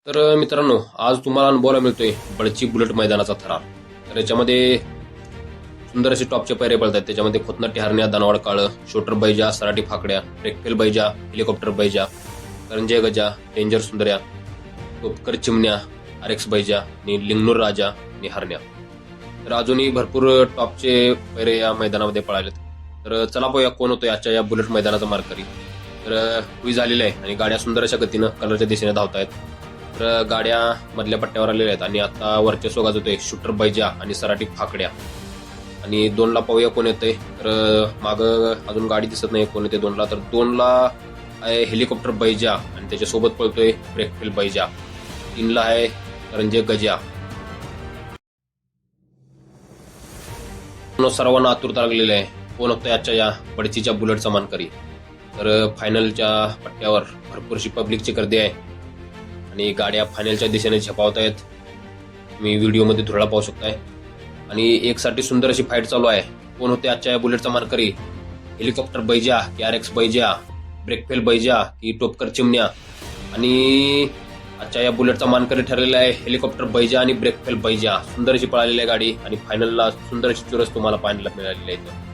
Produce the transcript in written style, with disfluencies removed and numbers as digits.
तर मित्रांनो, आज तुम्हाला अनुभवायला मिळतोय बळची बुलेट मैदानाचा थरार. तर याच्यामध्ये सुंदर असे टॉपचे पैरे पळतात. त्याच्यामध्ये खोतनाटी हरण्या, दानवाड काळं, शोटर बैजा, सराटी फाकड्या, ब्रेकफेल बैजा, हेलिकॉप्टर बैजा, करंजे गजा, डेंजर सुंदर्या, टोपकर चिमण्या, आरएक्स बैजा आणि लिंगनूर राजा आणि हरण्या. तर अजूनही भरपूर टॉपचे पैरे या मैदानामध्ये पळालेत. तर चला पाहूया कोण होतोय आजच्या या बुलेट मैदानाचा मार्करी. तर हुई झालेला आहे आणि गाड्या सुंदर अशा गतीनं कलरच्या दिशेने धावतायत. तर गाड्या मधल्या पट्ट्यावर आलेल्या आहेत आणि आता वर्चस्व गाजवतोय शूटर बैजा आणि सराटी फाकड्या. आणि 2ला पाहूया कोण येतंय. तर मागं अजून गाडी दिसत नाही कोण येते 2ला. तर 2ला आहे हेलिकॉप्टर बैजा आणि त्याच्यासोबत पळतोय ब्रेकफेल बैजा. 3ला आहे करंजे गजा. सर्वांना आतुरता लागलेली आहे कोण होतंय आजच्या या बडचीच्या बुलेटचा मानकरी. तर फायनलच्या पट्ट्यावर भरपूरशी पब्लिकची गर्दी आहे आणि गाड्या फायनलच्या दिशेने झपावत आहेत. तुम्ही व्हिडिओमध्ये धुरळा पाहू शकताय आणि एकसाठी सुंदर अशी फाईट चालू आहे. कोण होते आजच्या या बुलेटचा मानकरी, हेलिकॉप्टर बैजा की आरएक्स बैजा, ब्रेकफेल बैजा की टोपकर चिमण्या. आणि आजच्या या बुलेटचा मानकरी ठरलेला आहे हेलिकॉप्टर बैजा आणि ब्रेकफेल बैजा. सुंदर अशी पळालेली आहे गाडी आणि फायनलला सुंदर अशी चुरस तुम्हाला पाहायला मिळालेली आहे.